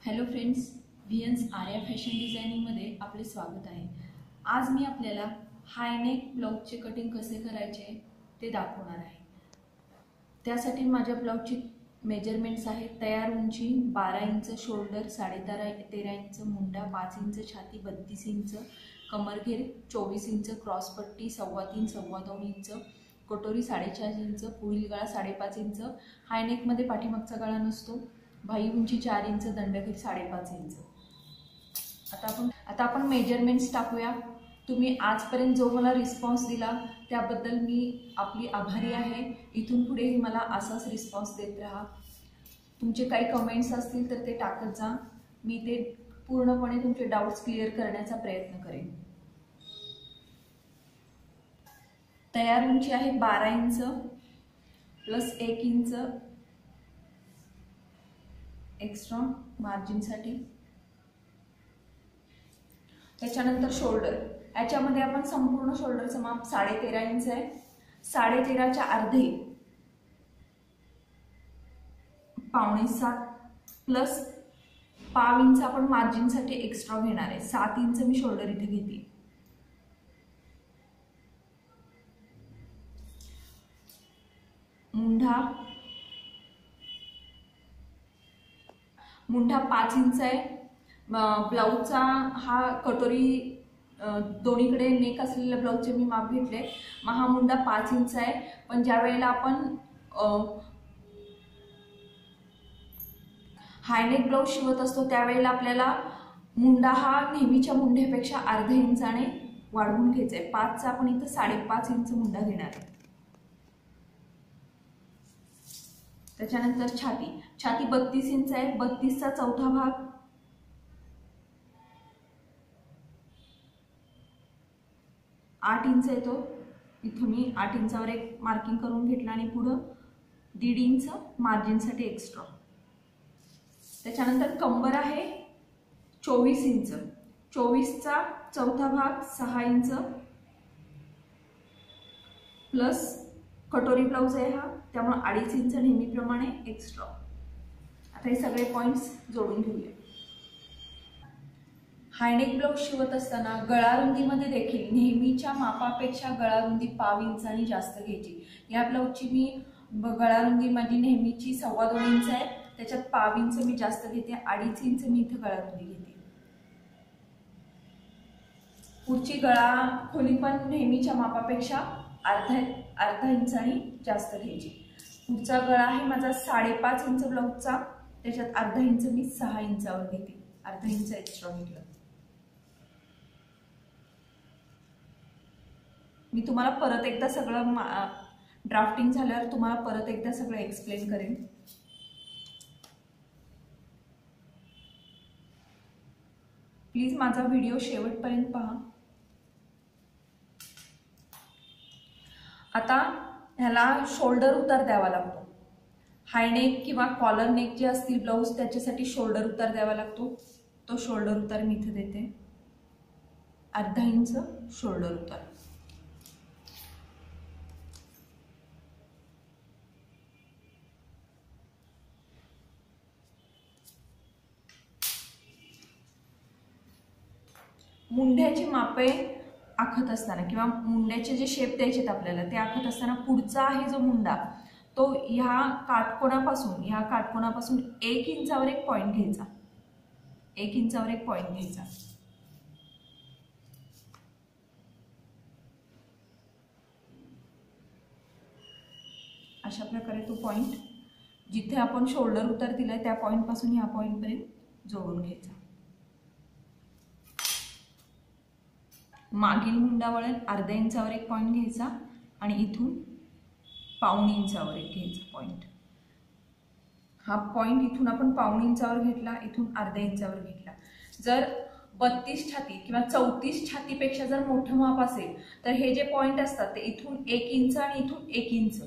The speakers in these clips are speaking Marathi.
Hello friends, VN's Arya fashion डिझायनिंगमध्ये आपले स्वागत आहे। आज मी आपल्याला हायनेक ब्लाउजचे कटिंग कसे करायचे ते दाखवणार आहे। त्यासाठी माझ्या ब्लाउजची मेजरमेंट्स आहेत। तयार उंची 12 inch, shoulder 13.5 inch, Munda 5 inch, छाती 32 इंच, कमरघेर 24 इंच, क्रॉसपट्टी 3.25 इंच, कटोरी 4.5 इंच, पुढील गळा 5.5 इंच। हायनेकमध्ये पाठीमागचा गळा नसतो। भाई उंची 4 इंच, दंडघेर 5.5 इंच। आता आपण मेजरमेंट्स टाकूया। तुम्ही आजपर्यंत जो मला रिस्पॉन्स दिला त्याबद्दल मी आपली आभारी आहे। इथून पुढेही मला असाच रिस्पॉन्स देत राहा। तुमचे काही कमेंट्स असतील तर ते टाकत जा। मी ते पूर्णपणे तुमचे डाउट्स क्लिअर करण्याचा प्रयत्न करेन। तयार उंची आहे 12 इंच प्लस 1 इंच एक्स्ट्रा मार्जिनसाठी। त्याच्यानंतर शोल्डर, याच्यामध्ये आपण संपूर्ण शोल्डरचं माप 13.5 इंच आहे। 13.5च्या अर्धे 6.25 प्लस 0.5 इंच आपण मार्जिनसाठी एक्स्ट्रा घेणार आहे। 7 इंच मी शोल्डर इथे घेते। मुंढा 5 इंच आहे। ब्लाउजचा हा कटोरी दोन्हीकडे नेक असलेल्या ब्लाउजचे मी माप घेतले। हा मुंडा 5 इंच आहे, पण ज्या वेळेला आपण हायनेक ब्लाउज शिवत असतो त्यावेळेला आपल्याला मुंडा हा नेहमीच्या मुंड्यापेक्षा अर्धा इंचाने वाढवून घ्यायचा आहे। 5चा आपण इथे 5.5 इंच मुंडा घेणार आहे। त्याच्यानंतर छाती 32 इंच आहे। 32चा चौथा भाग 8 इंच येतो। इथं मी 8 इंचावर एक मार्किंग करून घेतलं आणि पुढे 1.5 इंच मार्जिनसाठी एक्स्ट्रा। त्याच्यानंतर कंबर आहे 24 इंच। 24चा चौथा भाग 6 इंच प्लस कटोरी ब्लाउज आहे हा, त्यामुळे 2.5 इंच नेहमीप्रमाणे एक्स्ट्रा। आता हे सगळे पॉइंट्स जोडून घेऊया। हायनेक ब्लाउज शिवत असताना गळारुंदीमध्ये देखील नेहमीच्या मापापेक्षा गळारुंदी 0.5 इंचांनी जास्त घ्यायची। या ब्लाउजची मी गळारुंदी माझी नेहमीची 2.25 इंच आहे, त्याच्यात 0.5 इंच मी जास्त घेते। 2.5 इंच मी इथे गळारुंदी घेते। पुढची गळा खोली पण नेहमीच्या मापापेक्षा अर्धा इंचांनी जास्त घ्यायची। पुढचा गळा आहे माझा 5.5 इंच ब्लाउजचा, त्याच्यात अर्धा इंच मी 6 इंचावर घेते, अर्धा इंच एक्स्ट्रा घेतलं। मी तुम्हाला परत एकदा सगळं ड्राफ्टिंग झाल्यावर तुम्हाला परत एकदा सगळं एक्सप्लेन करेन। प्लीज माझा व्हिडिओ शेवटपर्यंत पहा। आता ह्याला शोल्डर उतार द्यावा लागतो। हायनेक किंवा कॉलर नेक जे असतील ब्लाउज त्याच्यासाठी शोल्डर उतार द्यावा लागतो। तो शोल्डर उतार मी इथे देते, अर्धा इंच शोल्डर उतार। मुंड्याची मापे आखत असताना किंवा मुंड्याचे जे शेप द्यायचे आपल्याला ते आखत असताना पुढचा आहे जो मुंडा तो ह्या काटकोनापासून 1 इंचावर एक पॉइंट घ्यायचा। 1 इंचावर एक पॉइंट घ्यायचा। अशा प्रकारे तो पॉइंट जिथे आपण शोल्डर उतार दिलाय त्या पॉइंट पासून ह्या पॉइंट पर्यंत जोडून घ्यायचा। मागील मुंडावळण अर्धा इंचावर एक पॉइंट घ्यायचा आणि इथून 0.5 इंचावर एक घ्यायचा पॉइंट। हा पॉइंट इथून आपण 0.5 इंचावर घेतला, इथून अर्धा इंचावर घेतला। जर 32 छाती किंवा 34 छातीपेक्षा जर मोठं माप असेल तर हे जे पॉइंट असतात ते इथून 1 इंच आणि इथून 1 इंच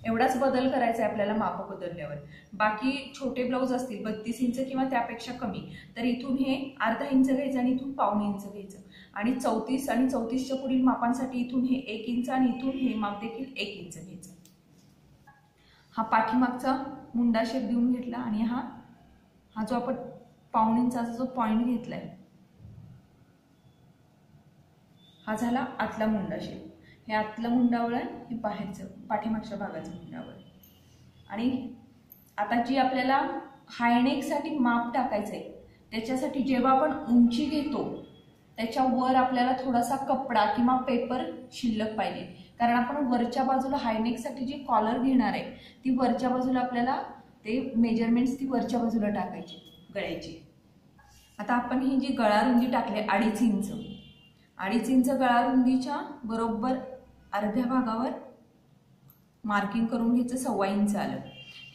एवढाच बदल करायचा आहे आपल्याला माप बदलल्यावर। बाकी छोटे ब्लाउज असतील 32 इंच किंवा त्यापेक्षा कमी तर इथून हे अर्धा इंच घ्यायचं आणि इथून 0.5 इंच घ्यायचं। आणि 34 आणि 34च्या पुढील मापांसाठी इथून हे 1 इंच आणि इथून हे माप देखील 1 इंच घ्यायचं। हा पाठीमागचा मुंडा शेप देऊन घेतला आणि हा हा जो आपण पाऊण इंचाचा जो पॉइंट घेतलाय हा झाला आतला मुंडा शेप. हे आतलं मुंडावळ, हे बाहेरचं पाठीमागच्या भागाचं मुंडावळ. आणि आता जी आपल्याला हायनेकसाठी माप टाकायचं आहे त्याच्यासाठी जेव्हा आपण उंची घेतो त्याच्यावर आपल्याला थोडासा कपडा किंवा पेपर शिल्लक पाहिजे, कारण आपण वरच्या बाजूला हायनेकसाठी जी कॉलर घेणार आहे ती वरच्या बाजूला आपल्याला ते मेजरमेंट्स ती वरच्या बाजूला टाकायची गळ्याची. आता आपण ही जी गळा रुंदी टाकली 2.5 इंच, 2.5 इंच गळा रुंदीच्या बरोबर अर्ध्या भागावर मार्किंग करून घ्यायचं 1.25 इंच आलं.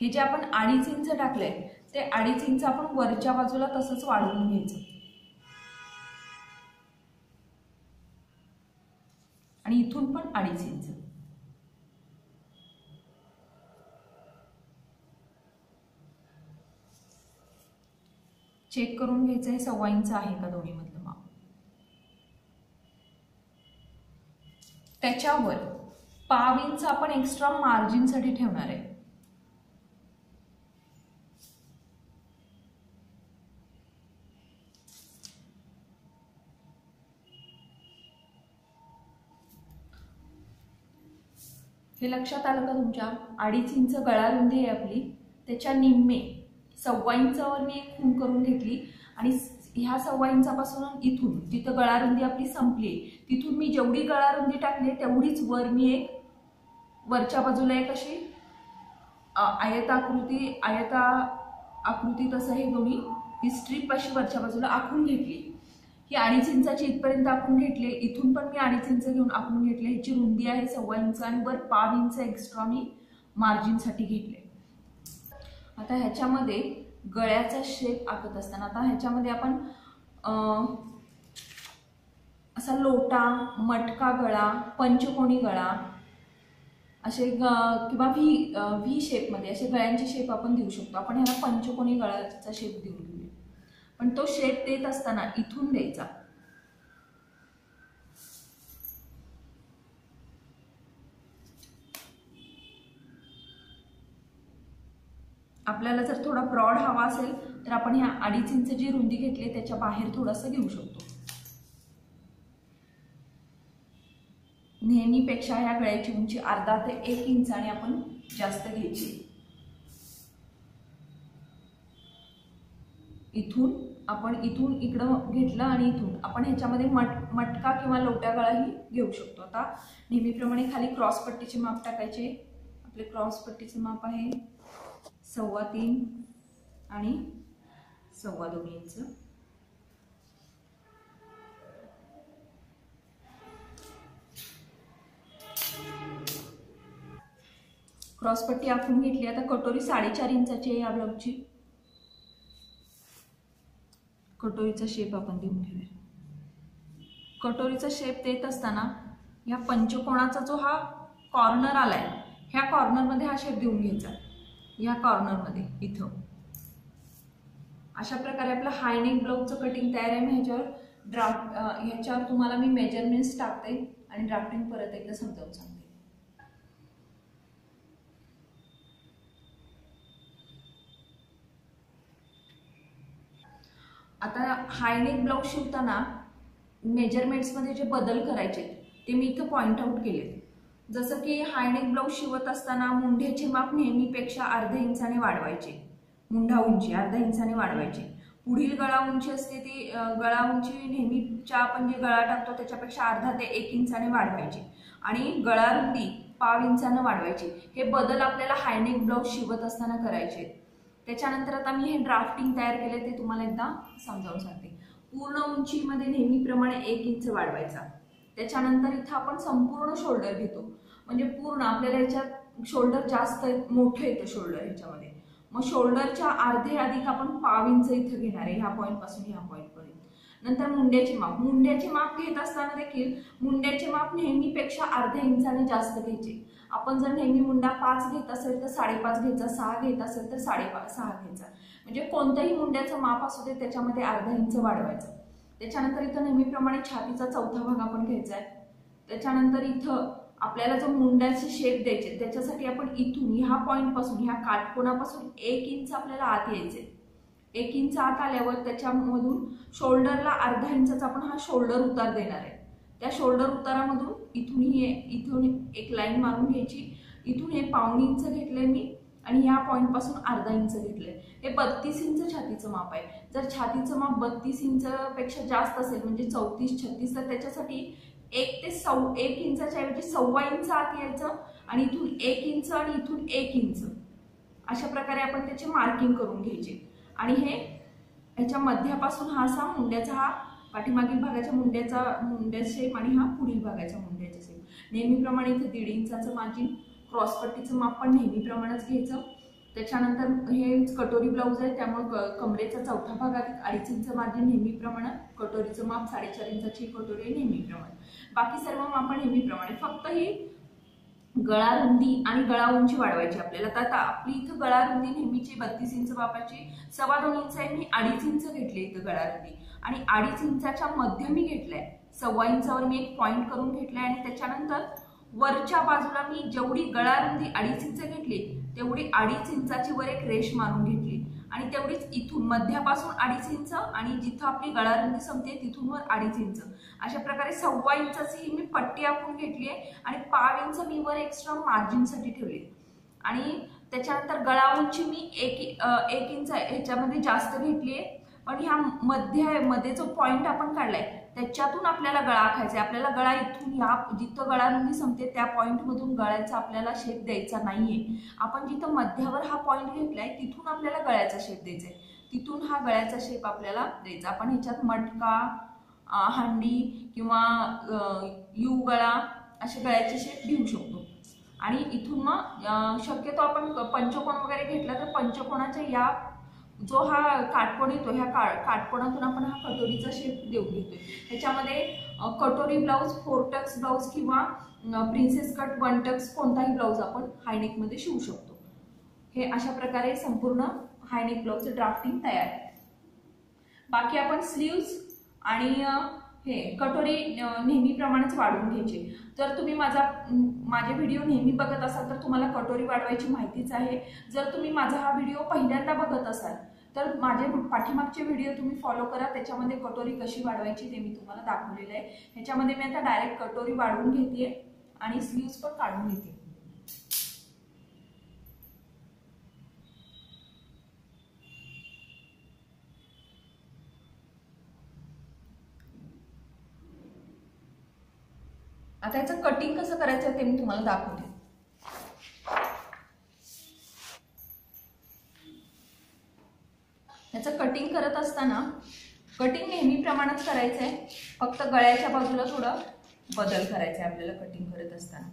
हे जे आपण 2.5 इंच टाकलंय ते 2.5 इंच आपण वरच्या बाजूला तसंच वाढवून घ्यायचं आणि इथून पण 2.5 इंच. चेक करून घ्यायचं हे 1.25 इंच आहे का दोन्ही मधलं माप. त्याच्यावर 1.5 इंच आपण एक्स्ट्रा मार्जिन साठी ठेवणार आहे. हे लक्षात आलं का तुमच्या? 2.5 इंच गळा रुंदी आहे आपली, त्याच्या निम्मे 1.25 इंचावर मी एक खूण करून घेतली आणि ह्या 1.25 इंचापासून इथून जिथं गळा रुंदी आपली संपली तिथून मी जेवढी गळा रुंदी टाकली तेवढीच वर मी एक वरच्या बाजूला एक अशी आयता आकृती तसं हे दोन्ही ही स्ट्रीप अशी वरच्या बाजूला आखून घेतली. ही 2.5 इंचाची इथपर्यंत आखून घेतले, इथून पण मी 2.5 इंच घेऊन आखून घेतले. ह्याची रुंदी आहे 1.25 इंच आणि वर 1.5 इंच एक्स्ट्रा मी मार्जिनसाठी घेतले. आता ह्याच्यामध्ये गळ्याचा शेप आखत असताना आता ह्याच्यामध्ये आपण असा लोटा, मटका गळा, पंचकोनी गळा असे किंवा व्ही शेपमध्ये असे गळ्यांचे शेप आपण देऊ शकतो. आपण ह्याला पंचकोनी गळ्याचा शेप देऊन घेऊया. पण तो शेप देत असताना इथून द्यायचा. आपल्याला जर थोडा ब्रॉड हवा असेल तर आपण ह्या 2.5 इंच जी रुंदी घेतली त्याच्या बाहेर थोडंसं घेऊ शकतो. नेहमीपेक्षा ह्या गळ्याची उंची 0.5 ते 1 इंचाने आपण जास्त घ्यायची. इथून इकडं घेतलं आणि इथून आपण ह्याच्यामध्ये मटका किंवा लोट्या गळाही घेऊ शकतो. आता नेहमीप्रमाणे खाली क्रॉस पट्टीचे माप टाकायचे. आपले क्रॉस पट्टीचे माप आहे 3.25 आणि 2.25 इंच. क्रॉस पट्टी आखून घेतली. आता कटोरी 4.5 इंचाची आहे या ब्लाऊजची. कटोरीचा शेप आपण देऊन घेऊया. कटोरीचा शेप देत असताना या पंचकोणाचा जो हा कॉर्नर आलाय ह्या कॉर्नरमध्ये हा शेप देऊन घ्यायचा. या कॉर्नरमध्ये इथं अशा प्रकारे आपलं हायनेक ब्लाऊजचं कटिंग तयार आहे. मी ह्याच्यावर तुम्हाला मी मेजरमेंट्स टाकते आणि ड्राफ्टिंग परत एकदा समजावून सांगते. आता हायनेक ब्लाऊज शिवताना मेजरमेंट्समध्ये जे बदल करायचे ते मी इथं पॉइंट आउट केले. जसं की हायनेक ब्लाऊज शिवत असताना मुंढ्याचे माप नेहमीपेक्षा 0.5 इंचाने वाढवायचे. मुंढा उंची 0.5 इंचाने वाढवायची. पुढील गळा उंची असते ती गळा उंची नेहमीच्या आपण जे गळा टाकतो त्याच्यापेक्षा 0.5 ते 1 इंचाने वाढवायची आणि गळा रुंदी 1.5 इंचाने वाढवायची. हे बदल आपल्याला हायनेक ब्लाऊज शिवत असताना करायचे. त्याच्यानंतर आता मी हे ड्राफ्टिंग तयार केले ते तुम्हाला एकदा समजावून सांगते. पूर्ण उंचीमध्ये नेहमीप्रमाणे 1 इंच वाढवायचा. त्याच्यानंतर इथं आपण संपूर्ण शोल्डर घेतो, म्हणजे पूर्ण आपल्याला याच्यात शोल्डर जास्त मोठं येतं शोल्डर ह्याच्यामध्ये. मग शोल्डरच्या अर्धे अधिक आपण 1.5 इंच इथं घेणार आहे ह्या पॉईंट पासून ह्या पॉईंट पर्यंत. नंतर मुंड्याचे माप घेत असताना देखील मुंड्याचे माप नेहमीपेक्षा 0.5 इंचाने जास्त घ्यायचे. आपण जर नेहमी मुंडा 5 घेत असेल तर 5.5 घ्यायचा, 6 घेत असेल तर 6.5 घ्यायचा. म्हणजे कोणत्याही मुंड्याचं माप असू दे त्याच्यामध्ये 0.5 इंच वाढवायचं. त्याच्यानंतर इथं नेहमीप्रमाणे छातीचा चौथा भाग आपण घ्यायचा आहे. त्याच्यानंतर इथं आपल्याला जो मुंड्याचे शेप द्यायचे त्याच्यासाठी आपण इथून ह्या पॉईंट पासून ह्या काटकोनापासून 1 इंच आपल्याला आत यायचे. 1 इंच आत आल्यावर त्याच्यामधून शोल्डरला अर्धा इंचाचा आपण हा शोल्डर उतार देणार आहे. त्या शोल्डर उतारामधून इथून एक लाईन मारून घ्यायची. इथून हे पाऊण इंच घेतलंय मी आणि या पॉइंट पासून अर्धा इंच घेतलंय. हे 32 इंच छातीचं माप आहे. जर छातीचं माप 32 इंच पेक्षा जास्त असेल म्हणजे 34-36 तर त्याच्यासाठी 1 इंचाच्या ऐवजी 1.25 इंच आत यायचं आणि इथून 1 इंच आणि इथून 1 इंच अशा प्रकारे आपण त्याचे मार्किंग करून घ्यायचे. आणि हे ह्याच्या मध्यापासून हा असा मुंड्याचा हा पाठीमागील भागाच्या मुंड्या शेप आणि हा पुढील भागाच्या मुंड्याचा शेप. नेहमीप्रमाणे इथे 1.5 इंचाचं मार्जिन, क्रॉसपट्टीचं माप पण नेहमीप्रमाणेच घ्यायचं. त्याच्यानंतर हे कटोरी ब्लाऊज आहे त्यामुळे कमरेचा चौथा भाग 2.5 इंच मार्जिन नेहमीप्रमाणे, कटोरीचं माप 4.5 इंचाची कटोरी आहे नेहमीप्रमाणे. बाकी सर्व माप नेहमीप्रमाणे, फक्त ही गळा रुंदी आणि गळा उंची वाढवायची आपल्याला. तर आता आपली इथं गळा रुंदी नेहमीची 32 इंच मापाची 2.25 इंच आहे. मी 2.5 इंच घेतले इथं गळा रुंदी आणि 2.5 इंचाच्या मध्य मी घेतलाय. 1.25 इंचावर मी एक पॉइंट करून घेतलाय आणि त्याच्यानंतर वरच्या बाजूला मी जेवढी गळा रुंदी 2.5 इंच घेतली तेवढी 2.5 इंचाची वर एक रेष मारून घेतली आणि तेवढीच इथून मध्यापासून 2.5 इंच आणि जिथं आपली गळा रुंदी संपते तिथून वर 2.5 इंच अशा प्रकारे 1.25 इंचाची मी पट्टी आखून घेतली आहे आणि 1.5 इंच मी वर एक्स्ट्रा मार्जिनसाठी ठेवले. आणि त्याच्यानंतर गळा उंची मी 1 इंच ह्याच्यामध्ये जास्त घेतली आहे. पण ह्या मध्ये जो पॉइंट आपण काढलाय त्याच्यातून आपल्याला गळा आखायचा आहे. आपल्याला गळा इथून या जिथं गळा रुंदी संपते त्या पॉइंट मधून गळ्याचा आपल्याला शेप द्यायचा नाहीये. आपण जिथं मध्यावर हा पॉइंट घेतलाय तिथून आपल्याला गळ्याचा शेप द्यायचा आहे. तिथून हा गळ्याचा शेप आपल्याला द्यायचा. आपण ह्याच्यात मटका, हांडी किंवा यू गळा असे गळ्याचे शेप घेऊ शकतो. आणि इथून मग शक्यतो आपण पंचकोन वगैरे घेतला तर पंचकोनाच्या या जो हा काटकोन येतो ह्या काटकोनातून आपण हा कटोरीचा शेप देऊन घेतोय. ह्याच्यामध्ये कटोरी ब्लाऊज, 4 टक्स ब्लाऊज किंवा प्रिन्सेस कट 1 टक्स कोणताही ब्लाऊज आपण हायनेक मध्ये शिवू शकतो. हे अशा प्रकारे संपूर्ण हायनेक ब्लाऊजचं ड्राफ्टिंग तयार आहे. बाकी आपण स्लीव्स आणि हे कटोरी नेहमीप्रमाणेच वाढवून घ्यायचे. जर तुम्ही माझे व्हिडिओ नेहमी बघत असाल तर तुम्हाला कटोरी वाढवायची माहितीच आहे. जर तुम्ही माझा हा व्हिडिओ पहिल्यांदा बघत असाल तर माझे पाठीमागचे व्हिडिओ तुम्ही फॉलो करा. त्याच्यामध्ये कटोरी कशी वाढवायची ते मी तुम्हाला दाखवलेलं आहे. ह्याच्यामध्ये मी आता डायरेक्ट कटोरी वाढवून घेते आणि स्लीव्स पण काढून घेते. आता याचं कटिंग कसं करायचं ते मी तुम्हाला दाखवते. याचं कटिंग करत असताना कटिंग नेहमीप्रमाणेच करायचं आहे. फक्त गळ्याच्या बाजूला थोडं बदल करायचा आहे आपल्याला कटिंग करत असताना.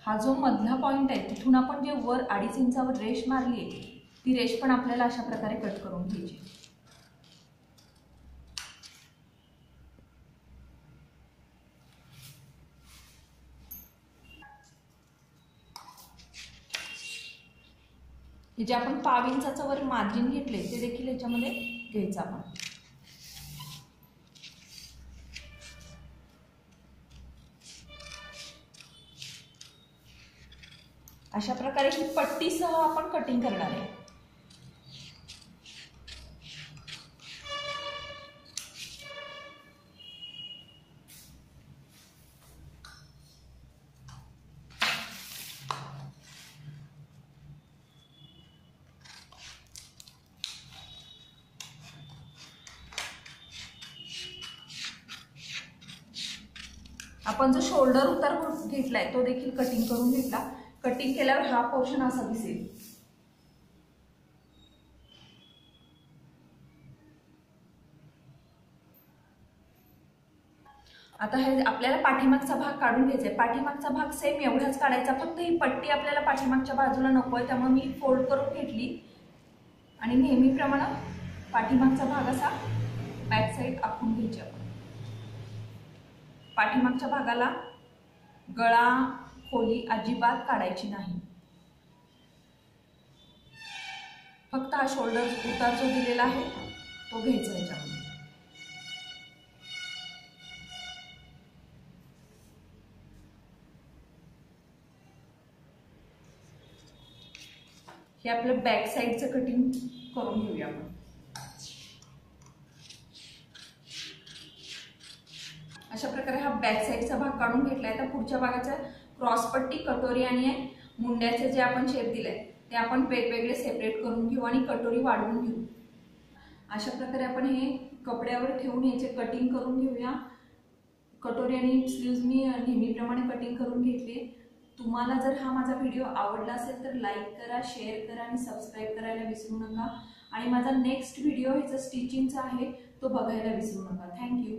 हा जो मधला पॉइंट आहे तिथून आपण जे वर 2.5 इंचावर रेष मारली आहे ती रेष पण आपल्याला अशा प्रकारे कट करून घ्यायची. हे जे आपण 1.5 इंचाचं वर मार्जिन घेतले ते देखील याच्यामध्ये घ्यायचं आपण. अशा प्रकारे ही पट्टीसह आपण कटिंग करणार आहे. आपण जो शोल्डर उतार घेतलाय तो देखील कटिंग करून घेतला. कटिंग केल्यावर हा पोर्शन असा दिसेल. आता हे आपल्याला पाठीमागचा भाग काढून घ्यायचा आहे. पाठीमागचा भाग सेम एवढाच काढायचा, फक्त ही पट्टी आपल्याला पाठीमागच्या बाजूला नको आहे त्यामुळे मी फोल्ड करून घेतली आणि नेहमीप्रमाणे पाठीमागचा भाग असा बॅक साईड आखून घ्यायची. आपण पाठीमागच्या भागाला गळा खोली अजिबात काढायची नाही. फक्त हा शोल्डर उतार जो दिलेला आहे तो घ्यायचा याच्यामध्ये. हे आपलं बॅक साईडचं कटिंग करून घेऊया आपण. अशा प्रकारे हा बॅक साईडचा भाग काढून घेतलाय. तर पुढच्या भागाचा क्रॉसपट्टी, कटोरी आणि मुंड्याचे जे आपण शेप दिलाय ते आपण वेगवेगळे सेपरेट करून घेऊ आणि कटोरी वाढवून घेऊ. अशा प्रकारे आपण हे कपड्यावर ठेवून याचे कटिंग करून घेऊया. कटोरी आणि स्लीव्ज मी नेहमीप्रमाणे कटिंग करून घेतले. तुम्हाला जर हा माझा व्हिडिओ आवडला असेल तर लाईक करा, शेअर करा आणि सबस्क्राईब करायला विसरू नका. आणि माझा नेक्स्ट व्हिडिओ ह्याचा स्टिचिंगचा आहे तो बघायला विसरू नका. थँक्यू.